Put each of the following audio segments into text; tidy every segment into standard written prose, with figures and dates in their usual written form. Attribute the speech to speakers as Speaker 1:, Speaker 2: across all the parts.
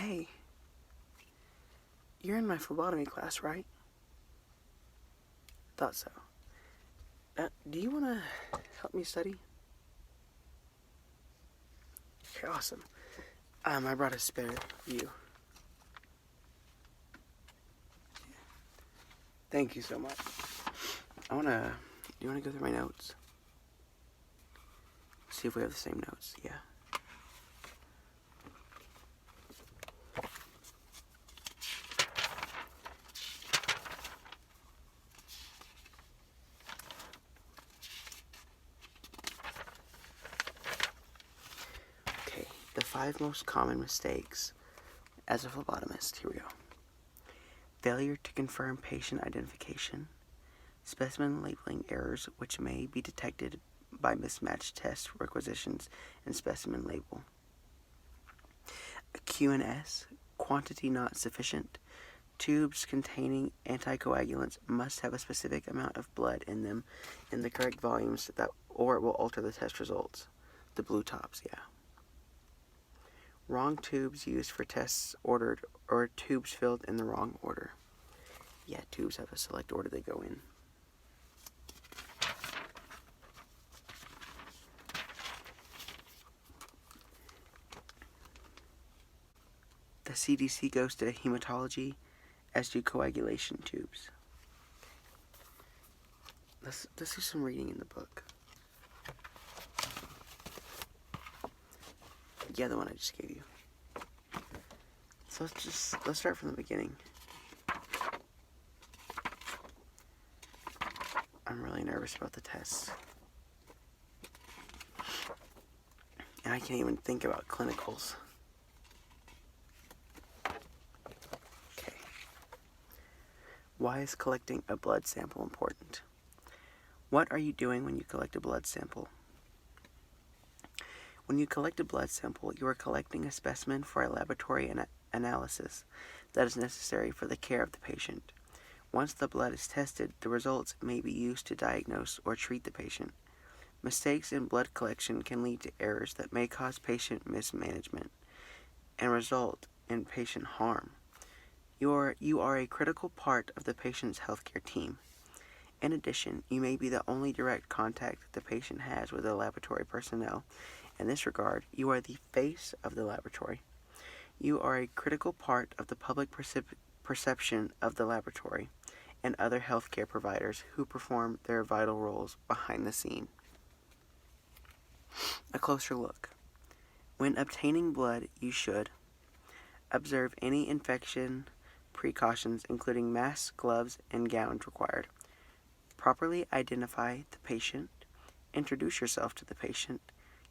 Speaker 1: Hey, you're in my phlebotomy class, right? Thought so. Do you want to help me study? Okay, awesome. I brought a spare for you. Thank you so much. Do you wanna go through my notes? See if we have the same notes, yeah. Okay, the 5 most common mistakes as a phlebotomist. Here we go. Failure to confirm patient identification. Specimen labeling errors which may be detected by mismatched test requisitions and specimen label. QNS, quantity not sufficient. Tubes containing anticoagulants must have a specific amount of blood in them in the correct volumes or it will alter the test results. The blue tops, yeah. Wrong tubes used for tests ordered or tubes filled in the wrong order. Yeah, tubes have a select order they go in. The CDC goes to hematology as do coagulation tubes. Let's do some reading in the book. Yeah, the one I just gave you. So let's start from the beginning. I'm really nervous about the tests. And I can't even think about clinicals. Okay. Why is collecting a blood sample important? What are you doing when you collect a blood sample? When you collect a blood sample, you are collecting a specimen for a laboratory analysis that is necessary for the care of the patient. Once the blood is tested, the results may be used to diagnose or treat the patient. Mistakes in blood collection can lead to errors that may cause patient mismanagement and result in patient harm. You are a critical part of the patient's healthcare team. In addition, you may be the only direct contact the patient has with the laboratory personnel. In this regard, you are the face of the laboratory. You are a critical part of the public perception of the laboratory and other healthcare providers who perform their vital roles behind the scene. A closer look. When obtaining blood, you should observe any infection precautions, including masks, gloves, and gowns required. Properly identify the patient. Introduce yourself to the patient.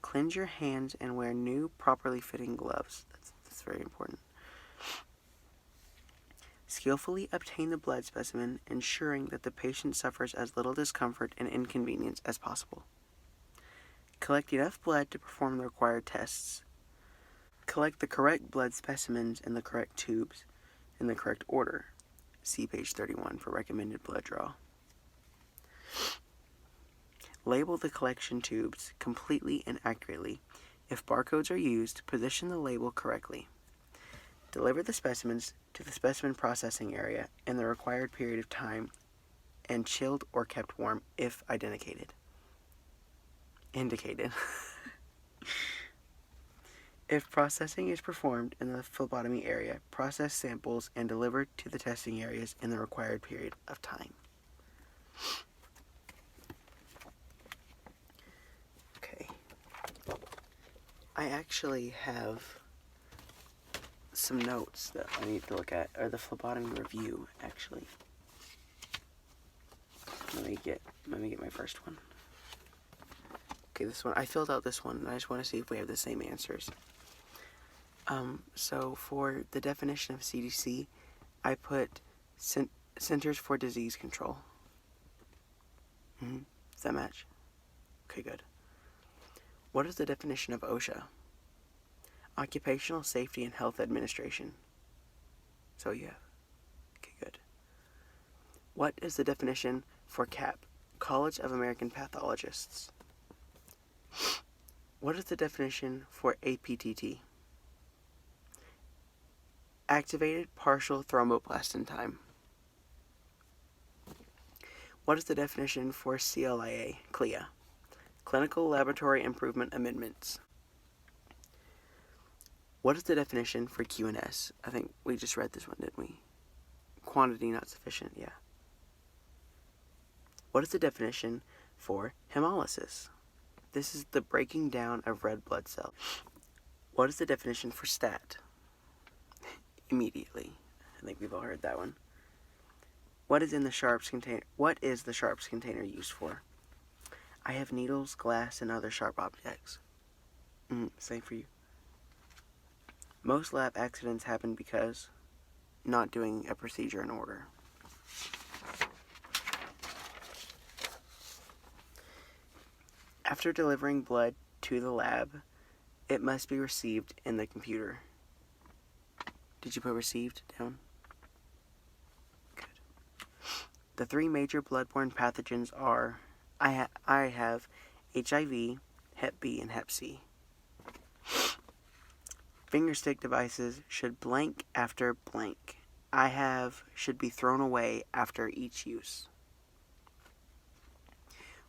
Speaker 1: Cleanse your hands and wear new, properly fitting gloves. That's very important. Skillfully obtain the blood specimen, ensuring that the patient suffers as little discomfort and inconvenience as possible. Collect enough blood to perform the required tests. Collect the correct blood specimens in the correct tubes in the correct order. See page 31 for recommended blood draw. Label the collection tubes completely and accurately. If barcodes are used, position the label correctly. Deliver the specimens to the specimen processing area in the required period of time and chilled or kept warm if indicated. If processing is performed in the phlebotomy area, process samples and deliver to the testing areas in the required period of time. Okay. I actually have some notes that I need to look at, or the phlebotomy review, actually. Let me get my first one. Okay, this one, I filled out this one, and I just want to see if we have the same answers. So for the definition of CDC, I put Centers for Disease Control. Does that match? Okay, good. What is the definition of OSHA? Occupational Safety and Health Administration. So yeah. Okay, good. What is the definition for CAP? College of American Pathologists. What is the definition for APTT? Activated partial thromboplastin time. What is the definition for CLIA? Clinical Laboratory Improvement Amendments. What is the definition for QNS? I think we just read this one, didn't we? Quantity not sufficient, yeah. What is the definition for hemolysis? This is the breaking down of red blood cells. What is the definition for stat? Immediately. I think we've all heard that one. What is the sharps container used for? I have needles, glass, and other sharp objects. Same for you. Most lab accidents happen because not doing a procedure in order. After delivering blood to the lab, it must be received in the computer. Did you put received down? Good. The 3 major bloodborne pathogens are, I have HIV, Hep B, and Hep C. Fingerstick devices should blank after blank. I have should be thrown away after each use.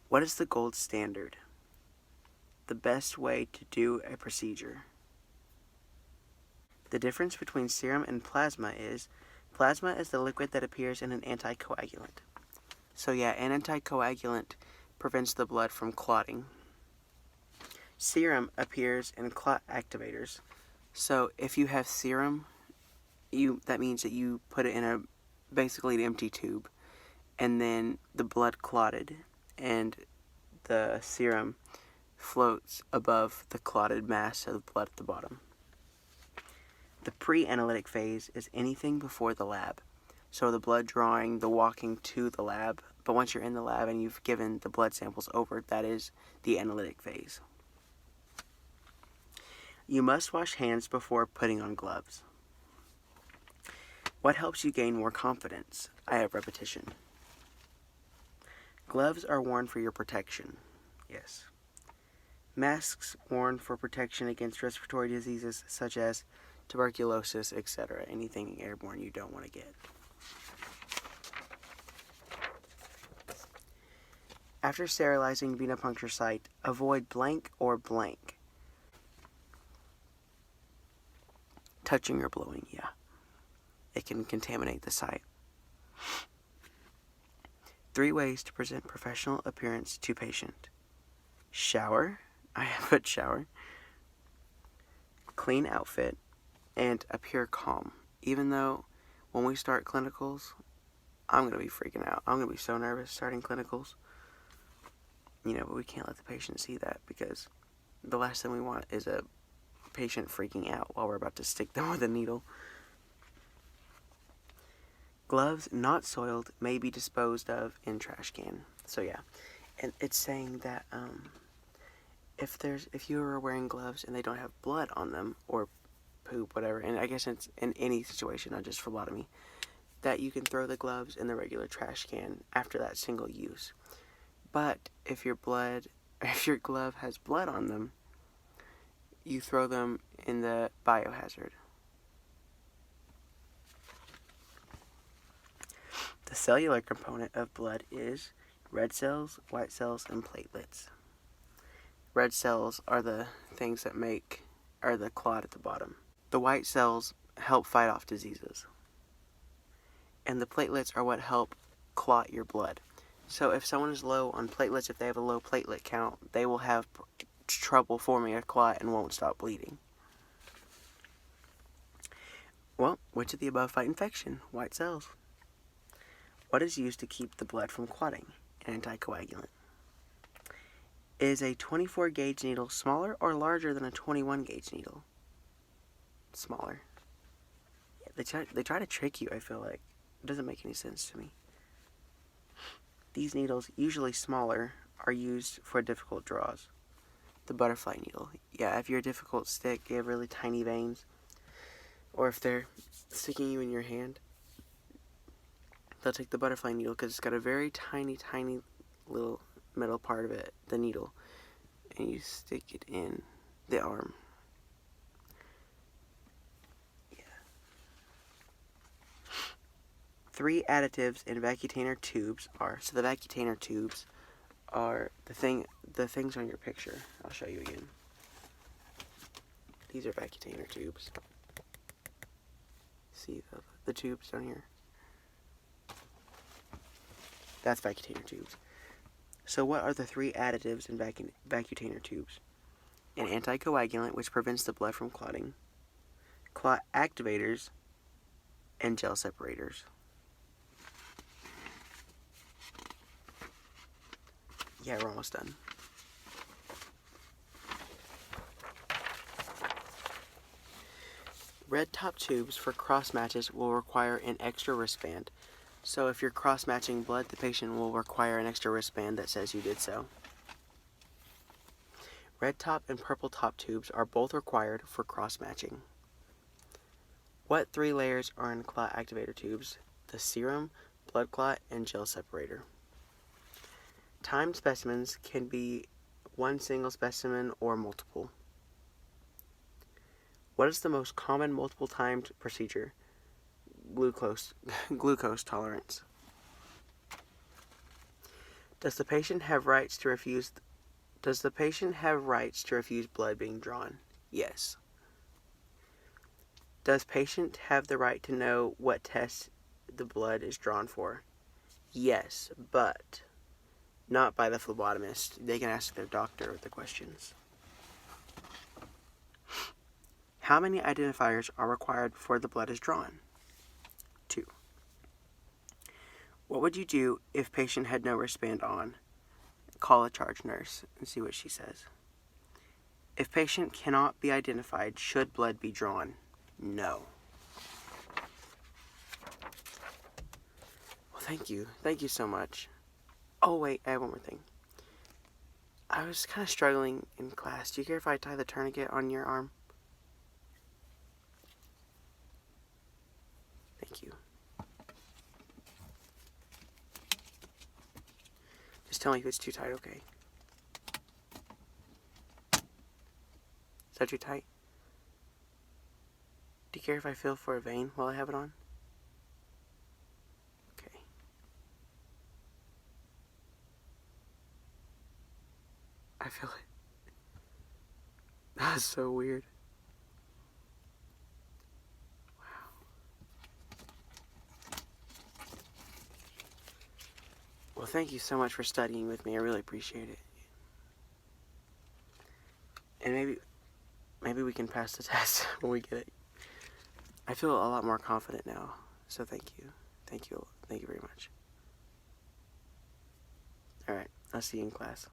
Speaker 1: What is the gold standard? The best way to do a procedure. The difference between serum and plasma is the liquid that appears in an anticoagulant. So yeah, an anticoagulant prevents the blood from clotting. Serum appears in clot activators. So if you have serum, that means that you put it in basically an empty tube, and then the blood clotted, and the serum floats above the clotted mass of the blood at the bottom. The pre-analytic phase is anything before the lab. So the blood drawing, the walking to the lab, but once you're in the lab and you've given the blood samples over, that is the analytic phase. You must wash hands before putting on gloves. What helps you gain more confidence? I have repetition. Gloves are worn for your protection. Yes. Masks worn for protection against respiratory diseases such as tuberculosis, etc. Anything airborne you don't want to get. After sterilizing venipuncture site, avoid blank or blank. Touching or blowing, yeah. It can contaminate the site. 3 ways to present professional appearance to patient. Shower. I have put shower. Clean outfit. And appear calm. Even though when we start clinicals, I'm going to be freaking out. I'm going to be so nervous starting clinicals. But we can't let the patient see that, because the last thing we want is a patient freaking out while we're about to stick them with a needle. Gloves not soiled may be disposed of in trash can. So yeah, and it's saying that if you are wearing gloves and they don't have blood on them or poop, whatever, and I guess it's in any situation, not just phlebotomy, that you can throw the gloves in the regular trash can after that single use. But if your glove has blood on them, you throw them in the biohazard. The cellular component of blood is red cells, white cells, and platelets. Red cells are the things that are the clot at the bottom. The white cells help fight off diseases. And the platelets are what help clot your blood. So if someone is low on platelets, if they have a low platelet count, they will have trouble forming a clot and won't stop bleeding. Well, which of the above fight infection? White cells. What is used to keep the blood from clotting? An anticoagulant. Is a 24 gauge needle smaller or larger than a 21 gauge needle? Smaller. Yeah, they try to trick you, I feel like. It doesn't make any sense to me. These needles, usually smaller, are used for difficult draws. The butterfly needle. Yeah, if you're a difficult stick, you have really tiny veins, or if they're sticking you in your hand, they'll take the butterfly needle because it's got a very tiny, tiny little metal part of it, the needle, and you stick it in the arm. Yeah. three additives in vacutainer tubes are, so the vacutainer tubes are the things on your picture. I'll show you again. These are vacutainer tubes. See the tubes down here? That's vacutainer tubes. So what are the three additives in vacutainer tubes? An anticoagulant, which prevents the blood from clotting, clot activators, and gel separators. Yeah, we're almost done. Red top tubes for cross matches will require an extra wristband. So if you're cross matching blood, the patient will require an extra wristband that says you did so. Red top and purple top tubes are both required for cross matching. What three layers are in clot activator tubes? The serum, blood clot, and gel separator. Timed specimens can be one single specimen or multiple. What is the most common multiple timed procedure? Glucose tolerance. Does the patient have rights to refuse blood being drawn? Yes. Does patient have the right to know what test the blood is drawn for? Yes, but not by the phlebotomist. They can ask their doctor the questions. How many identifiers are required before the blood is drawn? 2. What would you do if patient had no wristband on? Call a charge nurse and see what she says. If patient cannot be identified, should blood be drawn? No. Well, thank you. Thank you so much. Oh, wait, I have one more thing. I was kind of struggling in class. Do you care if I tie the tourniquet on your arm? Thank you. Just tell me if it's too tight, okay? Is that too tight? Do you care if I feel for a vein while I have it on? Okay. I feel it. That's so weird. Well, thank you so much for studying with me. I really appreciate it. And maybe we can pass the test when we get it. I feel a lot more confident now. So thank you. Thank you very much. Alright, I'll see you in class.